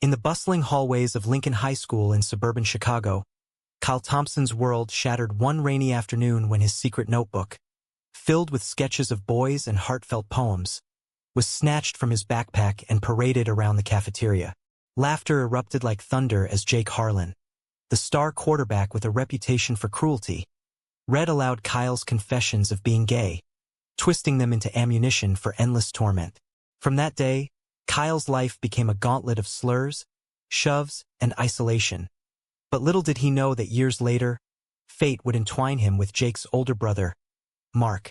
In the bustling hallways of Lincoln High School in suburban Chicago, Kyle Thompson's world shattered one rainy afternoon when his secret notebook, filled with sketches of boys and heartfelt poems, was snatched from his backpack and paraded around the cafeteria. Laughter erupted like thunder as Jake Harlan, the star quarterback with a reputation for cruelty, read aloud Kyle's confessions of being gay, twisting them into ammunition for endless torment. From that day, Kyle's life became a gauntlet of slurs, shoves, and isolation. But little did he know that years later, fate would entwine him with Jake's older brother, Mark,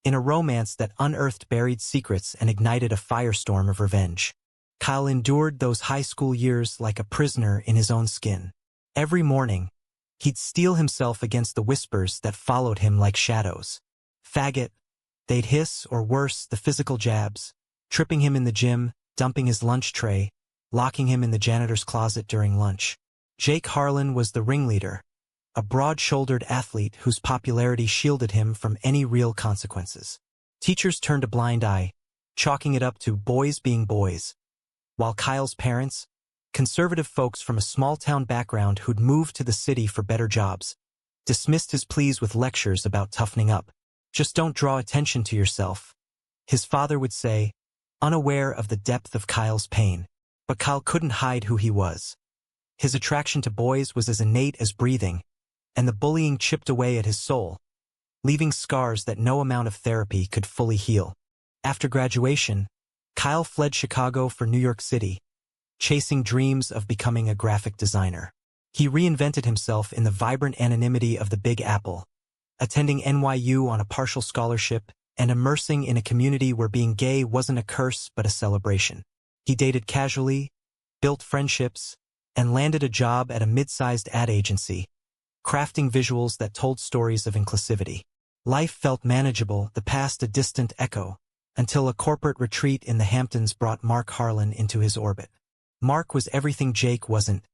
in a romance that unearthed buried secrets and ignited a firestorm of revenge. Kyle endured those high school years like a prisoner in his own skin. Every morning, he'd steel himself against the whispers that followed him like shadows. Faggot, they'd hiss, or worse, the physical jabs, tripping him in the gym, dumping his lunch tray, locking him in the janitor's closet during lunch. Jake Harlan was the ringleader, a broad-shouldered athlete whose popularity shielded him from any real consequences. Teachers turned a blind eye, chalking it up to boys being boys, while Kyle's parents, conservative folks from a small-town background who'd moved to the city for better jobs, dismissed his pleas with lectures about toughening up. "Just don't draw attention to yourself," his father would say, unaware of the depth of Kyle's pain. But Kyle couldn't hide who he was. His attraction to boys was as innate as breathing, and the bullying chipped away at his soul, leaving scars that no amount of therapy could fully heal. After graduation, Kyle fled Chicago for New York City, chasing dreams of becoming a graphic designer. He reinvented himself in the vibrant anonymity of the Big Apple, attending NYU on a partial scholarship and immersing in a community where being gay wasn't a curse but a celebration. He dated casually, built friendships, and landed a job at a mid-sized ad agency, crafting visuals that told stories of inclusivity. Life felt manageable, the past a distant echo, until a corporate retreat in the Hamptons brought Mark Harlan into his orbit. Mark was everything Jake wasn't: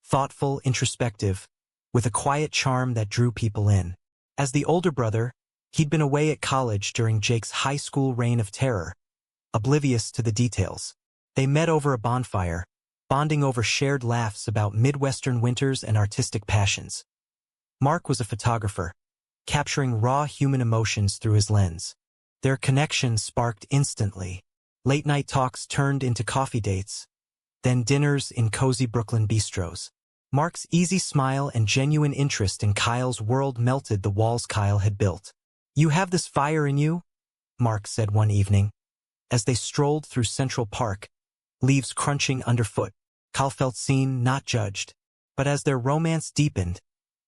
thoughtful, introspective, with a quiet charm that drew people in. As the older brother, he'd been away at college during Jake's high school reign of terror, oblivious to the details. They met over a bonfire, bonding over shared laughs about Midwestern winters and artistic passions. Mark was a photographer, capturing raw human emotions through his lens. Their connection sparked instantly. Late-night talks turned into coffee dates, then dinners in cozy Brooklyn bistros. Mark's easy smile and genuine interest in Kyle's world melted the walls Kyle had built. "You have this fire in you," Mark said one evening, as they strolled through Central Park, leaves crunching underfoot. Kyle felt seen, not judged. But as their romance deepened,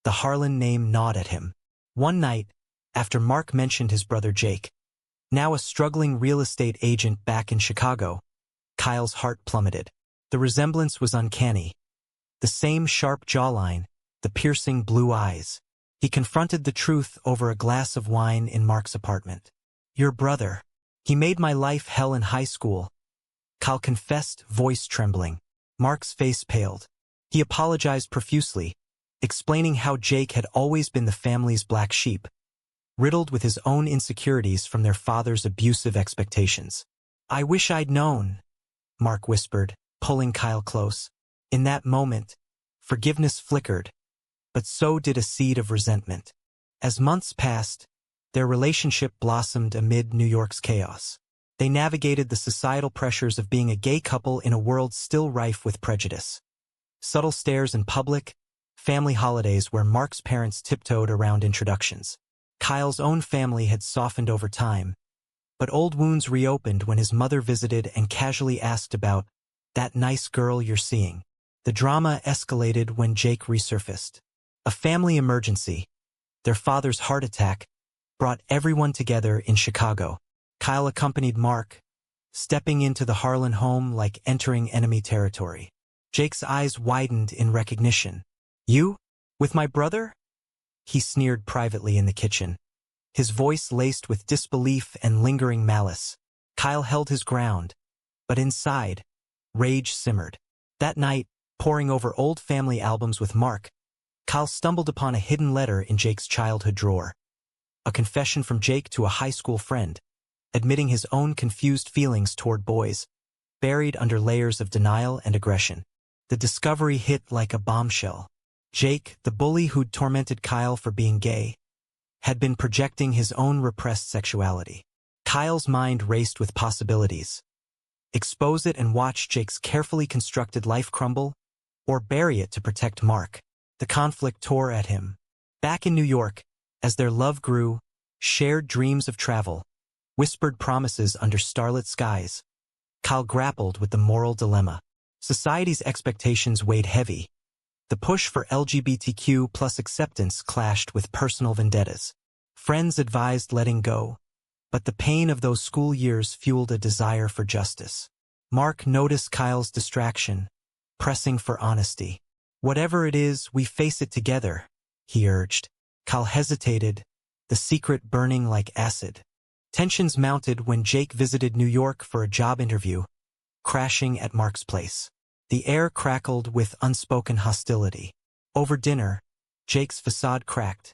the Harlan name gnawed at him. One night, after Mark mentioned his brother Jake, now a struggling real estate agent back in Chicago, Kyle's heart plummeted. The resemblance was uncanny. The same sharp jawline, the piercing blue eyes. He confronted the truth over a glass of wine in Mark's apartment. "Your brother. He made my life hell in high school," Kyle confessed, voice trembling. Mark's face paled. He apologized profusely, explaining how Jake had always been the family's black sheep, riddled with his own insecurities from their father's abusive expectations. "I wish I'd known," Mark whispered, pulling Kyle close. In that moment, forgiveness flickered, but so did a seed of resentment. As months passed, their relationship blossomed amid New York's chaos. They navigated the societal pressures of being a gay couple in a world still rife with prejudice. Subtle stares in public, family holidays where Mark's parents tiptoed around introductions. Kyle's own family had softened over time, but old wounds reopened when his mother visited and casually asked about "that nice girl you're seeing." The drama escalated when Jake resurfaced. A family emergency, their father's heart attack, brought everyone together in Chicago. Kyle accompanied Mark, stepping into the Harlan home like entering enemy territory. Jake's eyes widened in recognition. "You? With my brother?" he sneered privately in the kitchen, his voice laced with disbelief and lingering malice. Kyle held his ground, but inside, rage simmered. That night, poring over old family albums with Mark, Kyle stumbled upon a hidden letter in Jake's childhood drawer. A confession from Jake to a high school friend, admitting his own confused feelings toward boys. buried under layers of denial and aggression. The discovery hit like a bombshell. Jake, the bully who'd tormented Kyle for being gay, had been projecting his own repressed sexuality. Kyle's mind raced with possibilities. Expose it and watch Jake's carefully constructed life crumble, or bury it to protect Mark. The conflict tore at him. Back in New York, as their love grew, shared dreams of travel, whispered promises under starlit skies, Kyle grappled with the moral dilemma. Society's expectations weighed heavy. The push for LGBTQ plus acceptance clashed with personal vendettas. Friends advised letting go, but the pain of those school years fueled a desire for justice. Mark noticed Kyle's distraction, pressing for honesty. "Whatever it is, we face it together," he urged. Kyle hesitated, the secret burning like acid. Tensions mounted when Jake visited New York for a job interview, crashing at Mark's place. The air crackled with unspoken hostility. Over dinner, Jake's facade cracked,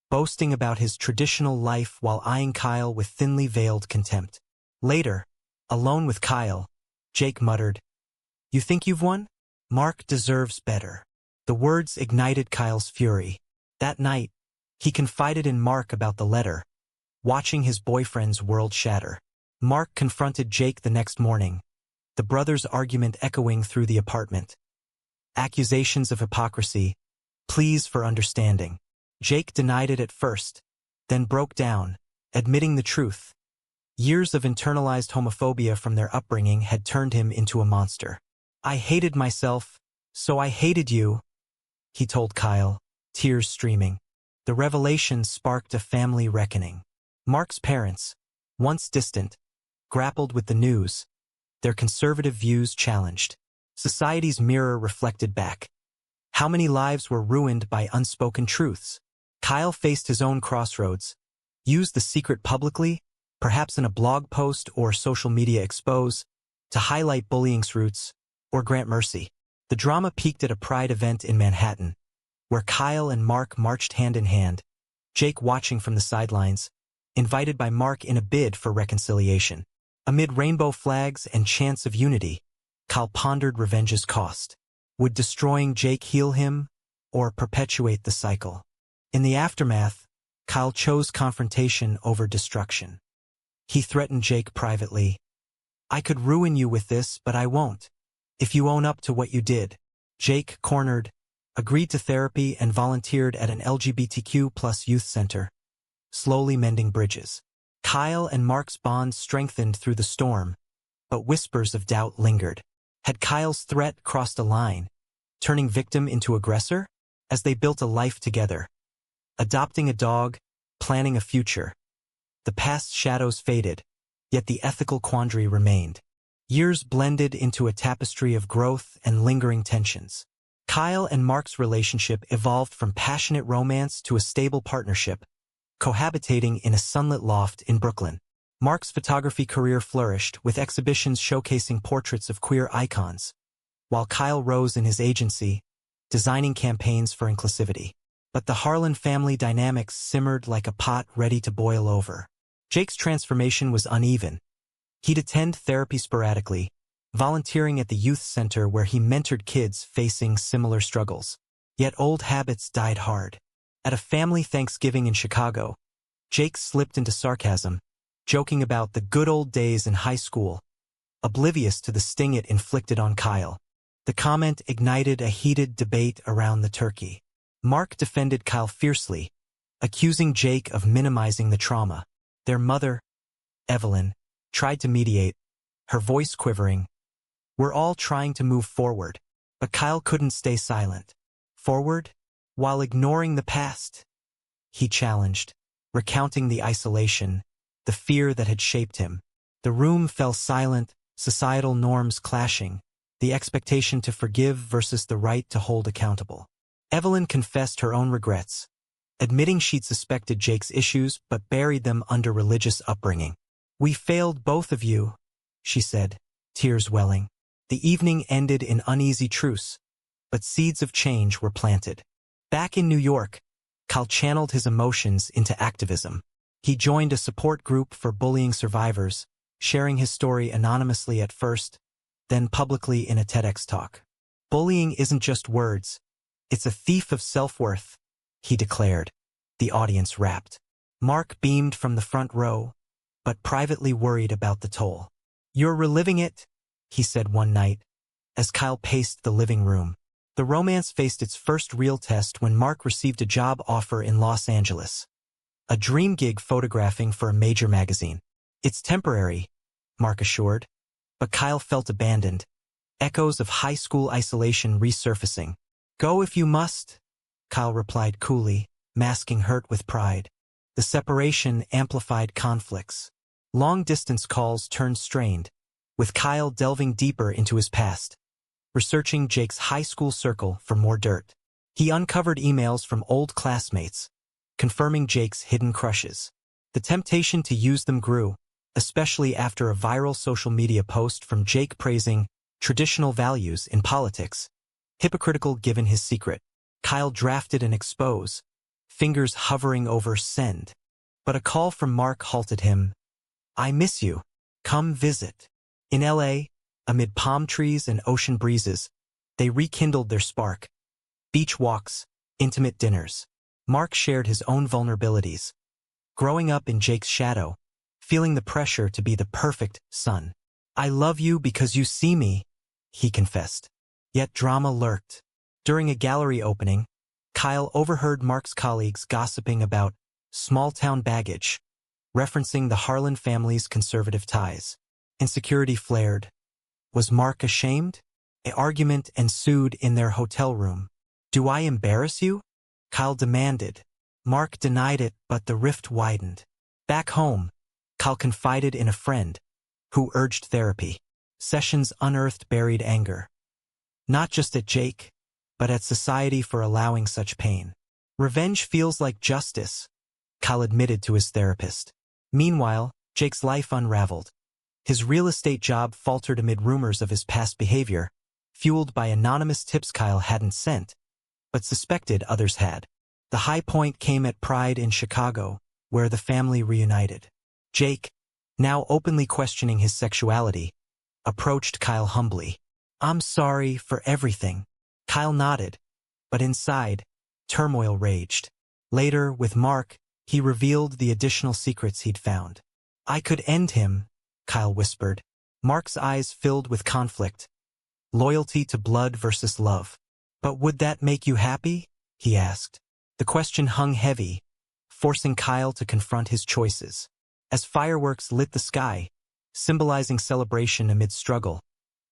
boasting about his traditional life while eyeing Kyle with thinly veiled contempt. Later, alone with Kyle, Jake muttered, "You think you've won? Mark deserves better." The words ignited Kyle's fury. That night, he confided in Mark about the letter, watching his boyfriend's world shatter. Mark confronted Jake the next morning, the brothers' argument echoing through the apartment. Accusations of hypocrisy, pleas for understanding. Jake denied it at first, then broke down, admitting the truth. Years of internalized homophobia from their upbringing had turned him into a monster. "I hated myself, so I hated you," he told Kyle, tears streaming. The revelation sparked a family reckoning. Mark's parents, once distant, grappled with the news, their conservative views challenged. Society's mirror reflected back. How many lives were ruined by unspoken truths? Kyle faced his own crossroads. Use the secret publicly, perhaps in a blog post or social media expose, to highlight bullying's roots, or grant mercy. The drama peaked at a Pride event in Manhattan, where Kyle and Mark marched hand in hand, Jake watching from the sidelines, invited by Mark in a bid for reconciliation. Amid rainbow flags and chants of unity, Kyle pondered revenge's cost. Would destroying Jake heal him, or perpetuate the cycle? In the aftermath, Kyle chose confrontation over destruction. He threatened Jake privately. "I could ruin you with this, but I won't, if you own up to what you did." Jake, cornered, agreed to therapy and volunteered at an LGBTQ plus youth center, slowly mending bridges. Kyle and Mark's bond strengthened through the storm, but whispers of doubt lingered. Had Kyle's threat crossed a line, turning victim into aggressor? As they built a life together, adopting a dog, planning a future, the past shadows faded, yet the ethical quandary remained. Years blended into a tapestry of growth and lingering tensions. Kyle and Mark's relationship evolved from passionate romance to a stable partnership, cohabitating in a sunlit loft in Brooklyn. Mark's photography career flourished with exhibitions showcasing portraits of queer icons, while Kyle rose in his agency, designing campaigns for inclusivity. But the Harlan family dynamics simmered like a pot ready to boil over. Jake's transformation was uneven. He'd attend therapy sporadically, volunteering at the youth center where he mentored kids facing similar struggles. Yet old habits died hard. At a family Thanksgiving in Chicago, Jake slipped into sarcasm, joking about the good old days in high school, oblivious to the sting it inflicted on Kyle. The comment ignited a heated debate around the turkey. Mark defended Kyle fiercely, accusing Jake of minimizing the trauma. Their mother, Evelyn, tried to mediate, her voice quivering. "We're all trying to move forward." But Kyle couldn't stay silent. "Forward? While ignoring the past?" he challenged, recounting the isolation, the fear that had shaped him. The room fell silent, societal norms clashing, the expectation to forgive versus the right to hold accountable. Evelyn confessed her own regrets, admitting she'd suspected Jake's issues but buried them under religious upbringing. "We failed both of you," she said, tears welling. The evening ended in uneasy truce, but seeds of change were planted. Back in New York, Kyle channeled his emotions into activism. He joined a support group for bullying survivors, sharing his story anonymously at first, then publicly in a TEDx talk. Bullying isn't just words. It's a thief of self-worth, he declared. The audience rapped. Mark beamed from the front row, but privately worried about the toll. "You're reliving it," he said one night, as Kyle paced the living room. The romance faced its first real test when Mark received a job offer in Los Angeles. A dream gig photographing for a major magazine. "It's temporary," Mark assured, but Kyle felt abandoned. Echoes of high school isolation resurfacing. "Go if you must," Kyle replied coolly, masking hurt with pride. The separation amplified conflicts. Long-distance calls turned strained, with Kyle delving deeper into his past, researching Jake's high school circle for more dirt. He uncovered emails from old classmates, confirming Jake's hidden crushes. The temptation to use them grew, especially after a viral social media post from Jake praising traditional values in politics, hypocritical given his secret. Kyle drafted an expose, fingers hovering over send. But a call from Mark halted him. "I miss you. Come visit." In LA, amid palm trees and ocean breezes, they rekindled their spark. Beach walks, intimate dinners. Mark shared his own vulnerabilities. Growing up in Jake's shadow, feeling the pressure to be the perfect son. "I love you because you see me," he confessed. Yet drama lurked. During a gallery opening, Kyle overheard Mark's colleagues gossiping about small-town baggage, referencing the Harlan family's conservative ties. Insecurity flared. Was Mark ashamed? An argument ensued in their hotel room. "Do I embarrass you?" Kyle demanded. Mark denied it, but the rift widened. Back home, Kyle confided in a friend, who urged therapy. Sessions unearthed buried anger. Not just at Jake, but at society for allowing such pain. "Revenge feels like justice," Kyle admitted to his therapist. Meanwhile, Jake's life unraveled. His real estate job faltered amid rumors of his past behavior, fueled by anonymous tips Kyle hadn't sent, but suspected others had. The high point came at Pride in Chicago, where the family reunited. Jake, now openly questioning his sexuality, approached Kyle humbly. "I'm sorry for everything." Kyle nodded, but inside, turmoil raged. Later, with Mark, he revealed the additional secrets he'd found. "I could end him," Kyle whispered. Mark's eyes filled with conflict. Loyalty to blood versus love. "But would that make you happy?" he asked. The question hung heavy, forcing Kyle to confront his choices. As fireworks lit the sky, symbolizing celebration amid struggle,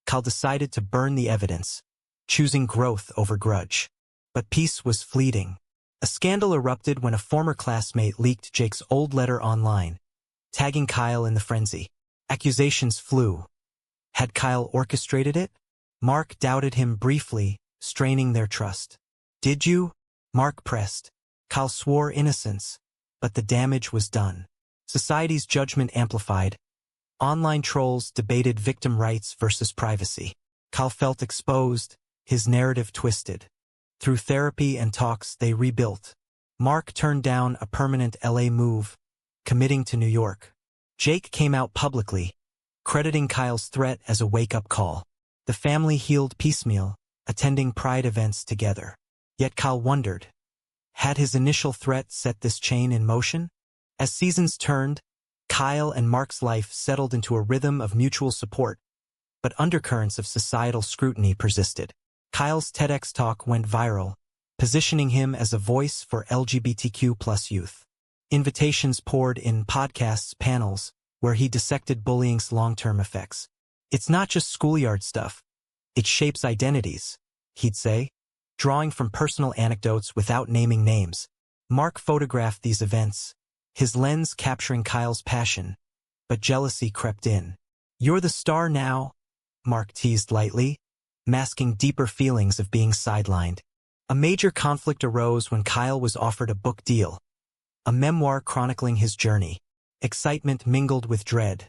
Kyle decided to burn the evidence, choosing growth over grudge. But peace was fleeting. A scandal erupted when a former classmate leaked Jake's old letter online, tagging Kyle in the frenzy. Accusations flew. Had Kyle orchestrated it? Mark doubted him briefly, straining their trust. "Did you?" Mark pressed. Kyle swore innocence, but the damage was done. Society's judgment amplified. Online trolls debated victim rights versus privacy. Kyle felt exposed, his narrative twisted. Through therapy and talks, they rebuilt. Mark turned down a permanent LA move, committing to New York. Jake came out publicly, crediting Kyle's threat as a wake-up call. The family healed piecemeal, attending Pride events together. Yet Kyle wondered, had his initial threat set this chain in motion? As seasons turned, Kyle and Mark's life settled into a rhythm of mutual support, but undercurrents of societal scrutiny persisted. Kyle's TEDx talk went viral, positioning him as a voice for LGBTQ+ youth. Invitations poured in podcasts, panels, where he dissected bullying's long-term effects. "It's not just schoolyard stuff. It shapes identities," he'd say, drawing from personal anecdotes without naming names. Mark photographed these events, his lens capturing Kyle's passion, but jealousy crept in. "You're the star now," Mark teased lightly, masking deeper feelings of being sidelined. A major conflict arose when Kyle was offered a book deal, a memoir chronicling his journey. Excitement mingled with dread,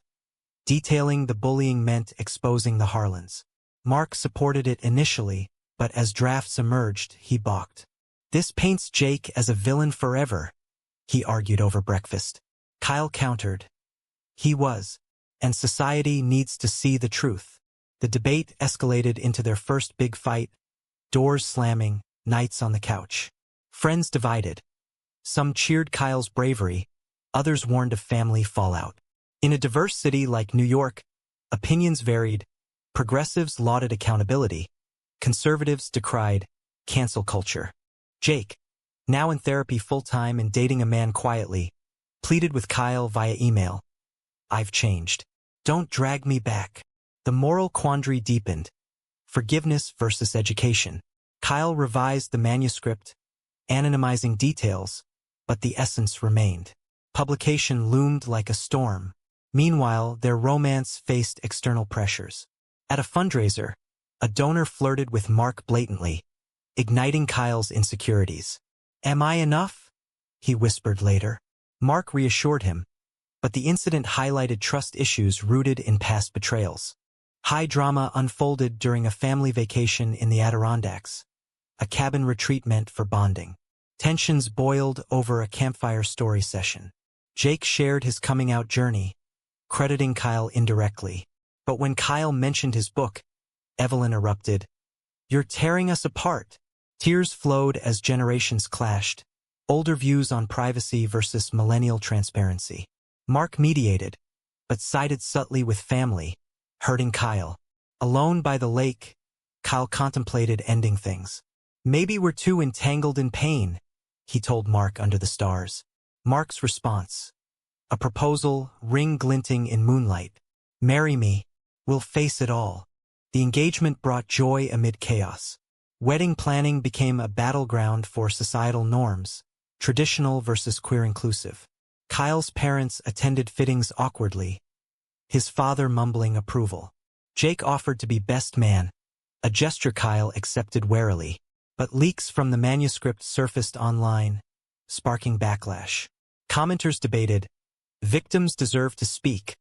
detailing the bullying meant exposing the Harlans. Mark supported it initially, but as drafts emerged, he balked. "This paints Jake as a villain forever," he argued over breakfast. Kyle countered. "He was, and society needs to see the truth." The debate escalated into their first big fight, doors slamming, nights on the couch. Friends divided. Some cheered Kyle's bravery, others warned of family fallout. In a diverse city like New York, opinions varied. Progressives lauded accountability. Conservatives decried cancel culture. Jake, now in therapy full-time and dating a man quietly, pleaded with Kyle via email. "I've changed. Don't drag me back." The moral quandary deepened. Forgiveness versus education. Kyle revised the manuscript, anonymizing details, but the essence remained. Publication loomed like a storm. Meanwhile, their romance faced external pressures. At a fundraiser, a donor flirted with Mark blatantly, igniting Kyle's insecurities. "Am I enough?" he whispered later. Mark reassured him, but the incident highlighted trust issues rooted in past betrayals. High drama unfolded during a family vacation in the Adirondacks, a cabin retreat meant for bonding. Tensions boiled over a campfire story session. Jake shared his coming-out journey, crediting Kyle indirectly. But when Kyle mentioned his book, Evelyn erupted. "You're tearing us apart." Tears flowed as generations clashed, older views on privacy versus millennial transparency. Mark mediated, but sided subtly with family, hurting Kyle. Alone by the lake, Kyle contemplated ending things. "Maybe we're too entangled in pain," he told Mark under the stars. Mark's response: a proposal, ring glinting in moonlight. "Marry me. We'll face it all." The engagement brought joy amid chaos. Wedding planning became a battleground for societal norms, traditional versus queer-inclusive. Kyle's parents attended fittings awkwardly, his father mumbling approval. Jake offered to be best man, a gesture Kyle accepted warily. But leaks from the manuscript surfaced online, sparking backlash. Commenters debated, "Victims deserve to speak,"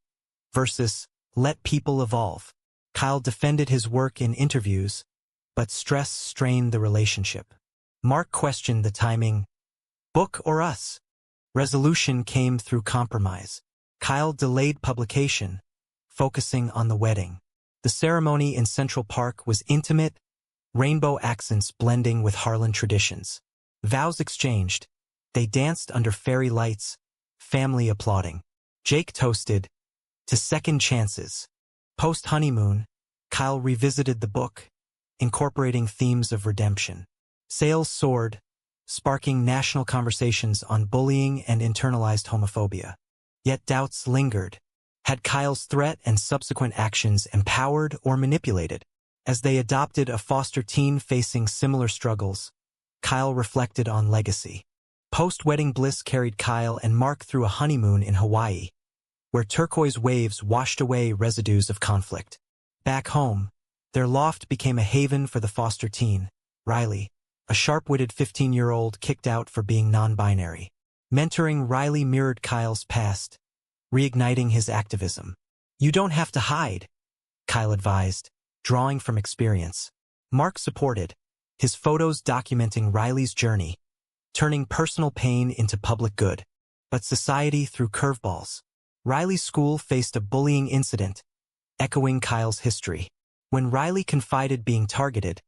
versus "Let people evolve." Kyle defended his work in interviews, but stress strained the relationship. Mark questioned the timing. "Book or us?" Resolution came through compromise. Kyle delayed publication, focusing on the wedding. The ceremony in Central Park was intimate, rainbow accents blending with Harlan traditions. Vows exchanged. They danced under fairy lights, family applauding. Jake toasted to second chances. Post-honeymoon, Kyle revisited the book, incorporating themes of redemption. Sales soared, sparking national conversations on bullying and internalized homophobia. Yet doubts lingered. Had Kyle's threat and subsequent actions empowered or manipulated? As they adopted a foster teen facing similar struggles, Kyle reflected on legacy. Post-wedding bliss carried Kyle and Mark through a honeymoon in Hawaii, where turquoise waves washed away residues of conflict. Back home, their loft became a haven for the foster teen, Riley, a sharp-witted 15-year-old kicked out for being non-binary. Mentoring Riley mirrored Kyle's past, reigniting his activism. "You don't have to hide," Kyle advised, drawing from experience. Mark supported, his photos documenting Riley's journey, turning personal pain into public good. But society threw curveballs. Riley's school faced a bullying incident, echoing Kyle's history. When Riley confided being targeted,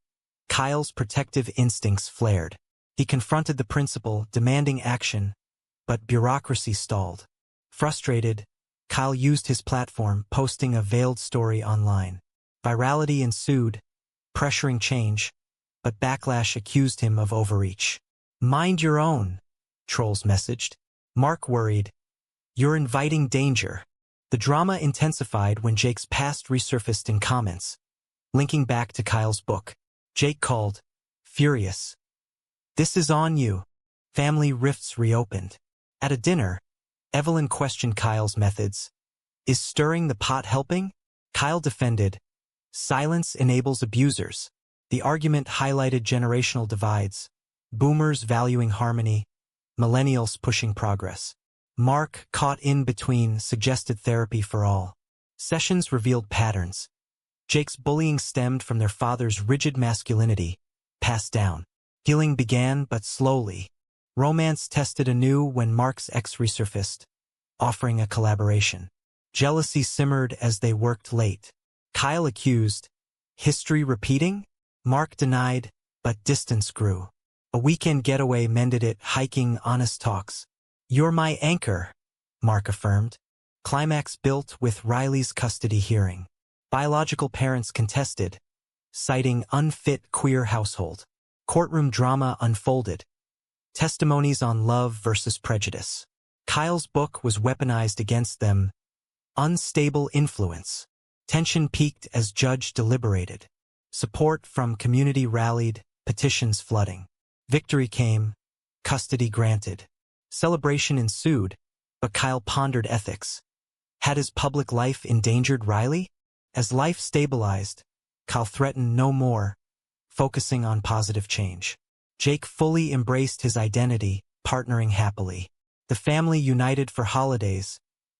Kyle's protective instincts flared. He confronted the principal, demanding action, but bureaucracy stalled. Frustrated, Kyle used his platform, posting a veiled story online. Virality ensued, pressuring change, but backlash accused him of overreach. "Mind your own," trolls messaged. Mark worried, "You're inviting danger." The drama intensified when Jake's past resurfaced in comments, linking back to Kyle's book. Jake called, furious, "This is on you." Family rifts reopened. At a dinner, Evelyn questioned Kyle's methods. "Is stirring the pot helping?" Kyle defended, "Silence enables abusers." The argument highlighted generational divides, boomers valuing harmony, millennials pushing progress. Mark, caught in between, suggested therapy for all. Sessions revealed patterns. Jake's bullying stemmed from their father's rigid masculinity, passed down. Healing began, but slowly. Romance tested anew when Mark's ex resurfaced, offering a collaboration. Jealousy simmered as they worked late. Kyle accused. History repeating? Mark denied, but distance grew. A weekend getaway mended it, hiking, honest talks. You're my anchor, Mark affirmed. Climax built with Riley's custody hearing. Biological parents contested, citing unfit queer household. Courtroom drama unfolded. Testimonies on love versus prejudice. Kyle's book was weaponized against them. Unstable influence. Tension peaked as judge deliberated. Support from community rallied, petitions flooding. Victory came, custody granted. Celebration ensued, but Kyle pondered ethics. Had his public life endangered Riley? As life stabilized, Kyle threatened no more, focusing on positive change. Jake fully embraced his identity, partnering happily. The family united for holidays,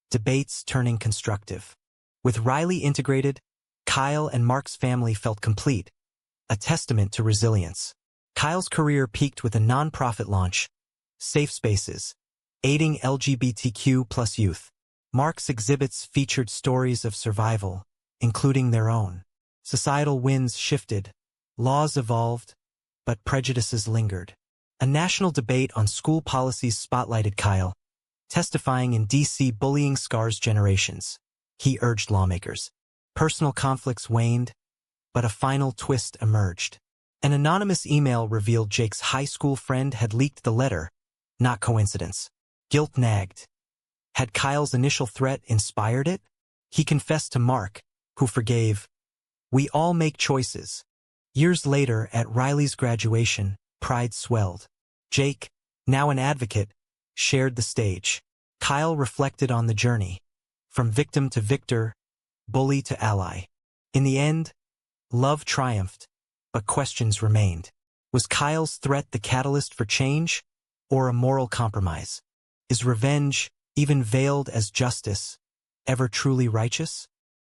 debates turning constructive. With Riley integrated, Kyle and Mark's family felt complete, a testament to resilience. Kyle's career peaked with a nonprofit launch, Safe Spaces, aiding LGBTQ+ youth. Mark's exhibits featured stories of survival, including their own. Societal winds shifted, laws evolved, but prejudices lingered. A national debate on school policies spotlighted Kyle, testifying in D.C. bullying scars generations. He urged lawmakers. Personal conflicts waned, but a final twist emerged. An anonymous email revealed Jake's high school friend had leaked the letter, not coincidence. Guilt nagged. Had Kyle's initial threat inspired it? He confessed to Mark, who forgave. We all make choices. Years later, at Riley's graduation, pride swelled. Jake, now an advocate, shared the stage. Kyle reflected on the journey. From victim to victor, bully to ally. In the end, love triumphed, but questions remained. Was Kyle's threat the catalyst for change, or a moral compromise? Is revenge, even veiled as justice, ever truly righteous?